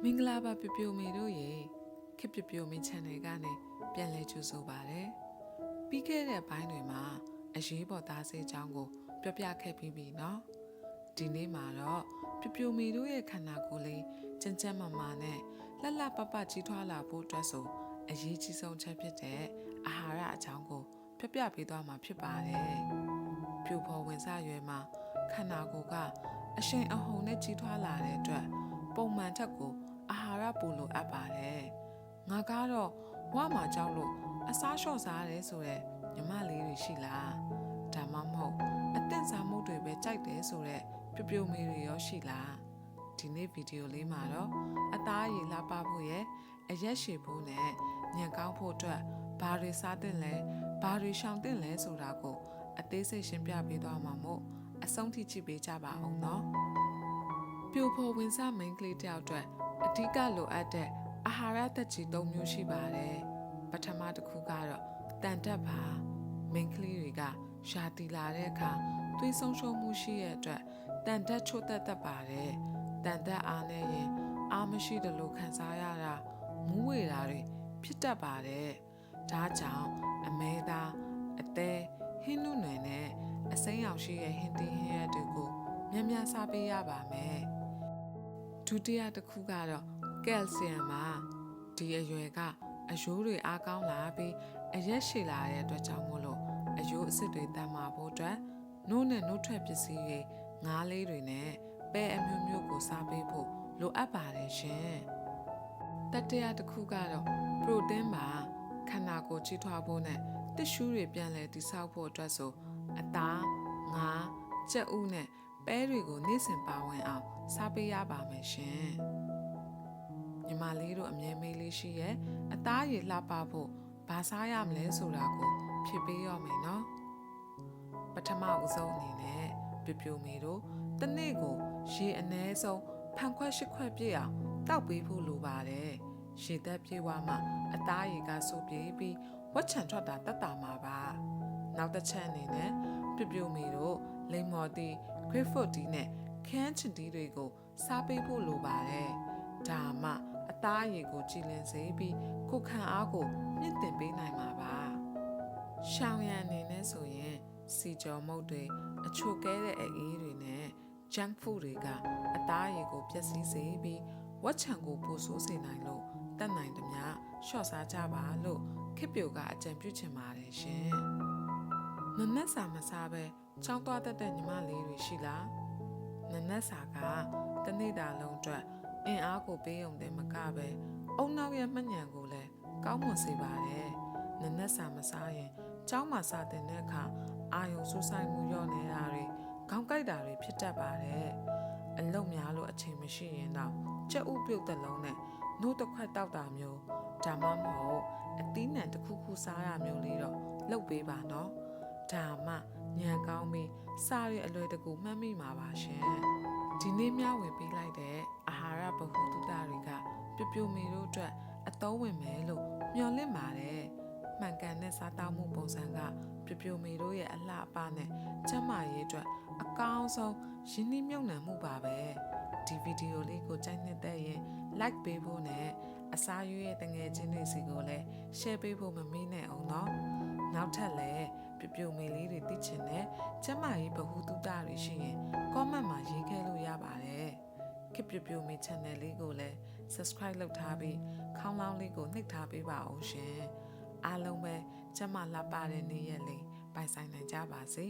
မင်္ဂလာပါပြပြမေတို့ရေခေပြပြမေ channel ကနေပြန်လဲကြိုဆိုပါရယ်ပြီးခဲ့တဲ့ဘိုင်းတွေမှာအရေးပေါ်သားစေးအကြောင်းကိုပြောပြခဲ့ပြီးပြီနော်ဒီနေ့မှာတော့ပြပြမေတို့ရဲ့ခန္ဓာကိုယ်လေးကျန်းကျန်းမာမာနဲ့လှလှပပကြီးထွားလာဖို့အတွက်ဆိုအရေးကြီးဆုံးချက်ဖြစ်တဲ့အာဟာရအကြောင်းကိုပြောပြပေးသွားမှာဖြစ်ပါတယ်ပြူဖော်ဝင်စားရွယ်မှာခန္ဓာကိုယ်ကအရှိန်အဟုန်နဲ့ကြီးထွားလာတဲ့အတွက်ပုံမှန်ထက်ကိုအာဟာရပိုလိုအပ်ပါတယ်ငါကတော့ဝမှာကြောက်လို့အစားလျှော့စားရဲဆိုတဲ့ညီမလေးတွေရှိလားဒါမှမဟုတ်အသင့်စားမှုတွေပဲကြိုက်တယ်ဆိုတဲ့ပြပြမေတွေရောရှိလားဒီနေ့ဗီဒီယိုလေးမှာတော့အသားအရည်လှပဖို့ရဲ့အရက်ရှည်ဖို့နဲ့ညံကောင်းဖို့အတွက်ဘာတွေစားသင့်လဲဘာတွေရှောင်သင့်လဲဆိုတာကိုအသေးစိတ်ရှင်းပြပေးသွားမှာမို့အဆုံးထိကြည့်ပေးကြပါအောင်နော်ပြိုဖို့ဝင်စားမိန်းကလေးတယောက်အတွက်အဓိကလိုအပ်တဲ့အာဟာရသက်ကြီး၃မျိုးရှိပါတယ်ပထမတစ်ခုကတော့တန်တက်ပါမိန်းကလေးတွေကရှာတီလာတဲ့အခါသွေးဆုံးရှုံးမှုရှိတဲ့အတွက်တန်တက်ချို့သက်တတ်ပါတယ်တန်တက်အားနဲ့ရင်အားမရှိတယ်လို့ခံစားရတာမူးဝေတာတွေဖြစ်တတ်ပါတယ်ဒါကြောင့်အမဲသားအသေးဟင်းနုနယ်နဲ့အစိမ်းရောင်ရှိတဲ့ဟင်းတီးဟင်းရက်တွေကိုများများစားပေးရပါမယ်ဒုတိယတစ်ခုကတော့ကယ်လ်ဆီယမ်ပါဒီအရွယ်ကအယိုးတွေအားကောင်းလာပြီးအရက်ရှည်လာတဲ့အတွက်ကြောင့်မို့လို့အယိုးအစစ်တွေတန်မာဖို့အတွက်နို့နဲ့နို့ထွက်ပစ္စည်းတွေငါးလေးတွေနဲ့ပဲအမျိုးမျိုးကိုစားပေးဖို့လိုအပ်ပါတယ်ရှင်တတိယတစ်ခုကတော့ပရိုတင်းပါခန္ဓာကိုယ်ကြီးထွားဖို့နဲ့တစ်ရှူးတွေပြန်လည်တည်ဆောက်ဖို့အတွက်ဆိုအသားငါးကြက်ဥနဲ့ပဲတွေကိုနေ့စဉ်ပါဝင်အောင်စားပေးရပါမယ်ရှင်ညီမလေးတို့အမြဲမေးလေးရှိရဲ့အသားရည်လှပဖို့ဘာစားရမလဲဆိုတာကိုဖြေပေးရမယ်နော်ပထမဦးဆုံးအနေနဲ့ပြပြမေတို့တစ်နေ့ကိုရေအနည်းဆုံးဖန်ခွက်၈ခွက်ပြည့်အောင်တောက်ပေးဖို့လိုပါတယ်ရေသက်ပြေဝမှအသားရည်ကစိုးပြေးပြီးဝက်ချံထွက်တာတက်တာမှာပါနောက်တစ်ချက်အနေနဲ့ပြပြမေတို့လိမ္မော်တီဂရိတ်ဖရုတ်တီနဲ့ခန်းချင်တီတွေကိုစားပေးဖို့လိုပါတယ်ဒါမှအသားအရည်ကိုကြည်လင်စေပြီးကိုခံအားကိုမြင့်တင်ပေးနိုင်မှာပါရှောင်ရံအနေနဲ့ဆိုရင်စီကြော်မုတ်တွေအချို့ကဲတဲ့အအေးတွေနဲ့ junk food တွေကအသားအရည်ကိုပျက်စီးစေပြီးဝက်ချံကိုပိုဆိုးစေနိုင်လို့တတ်နိုင်သမျှရှော့စားကြပါလို့ခေပြိုကအကြံပြုချင်ပါတယ်ရှင်နနက်စာမစားပဲချောင်းသွားတတ်တဲ့ညီမလေးတွေရှိလားနနက်စာကတနေ့တာလုံးအတွက်အင်အားကိုပေးုံတဲ့မကပဲအုံနောက်ရဲ့မှညံကိုလည်းကောင်းမွန်စေပါတယ်နနက်စာမစားရင်ကျောင်းမှာစာတင်တဲ့အခါအာယုံစူးစိုက်မှုလျော့နေတာတွေခေါင်းကိုက်တာတွေဖြစ်တတ်ပါတယ်အလုံများလို့အချိန်မရှိရင်တော့ကြက်ဥပြုတ်တစ်လုံးနဲ့နို့တစ်ခွက်တောက်တာမျိုးဒါမှမဟုတ်အသီးနှံတစ်ခုခုစားရမျိုးလေးတော့လုပ်ပေးပါနော်ဒါမှညံကောင်းပြီးစားရအလွယ်တကူမှတ်မိမှာပါရှင်ဒီနေ့မျှဝေပေးလိုက်တဲ့အာဟာရဗဟုသုတတွေကပြပြမေတို့အတွက်အသုံးဝင်မယ်လို့မျှော်လင့်ပါတယ်မှန်ကန်တဲ့စားတောက်မှုပုံစံကပြပြမေတို့ရဲ့အလှအပနဲ့ကျန်းမာရေးအတွက်အကောင်းဆုံးရင်းနှီးမြှုပ်နှံမှုပါပဲဒီဗီဒီယိုလေးကိုကြိုက်နေတဲ့ရင် like ပေးဖို့နဲ့အစားရွေးရဲ့တငယ်ချင်းတွေစီကိုလည်း share ပေးဖို့မမေ့နဲ့အောင်နော်နောက်ထပ်လည်းပြပြမေလေးတွေသိချင်တဲ့ကျန်းမာရေးဗဟုသုတတွေရှိရင် comment မှာရေးခဲ့လို့ရပါတယ်ခေပြပြမေ channel လေးကိုလည်း subscribe လုပ်ထားပြီးခေါင်းလောင်းလေးကိုနှိပ်ထားပေးပါအောင်ရှင်အားလုံးပဲကျန်းမာလှပတဲ့နေ့ရက်လေးပိုင်ဆိုင်နိုင်ကြပါစေ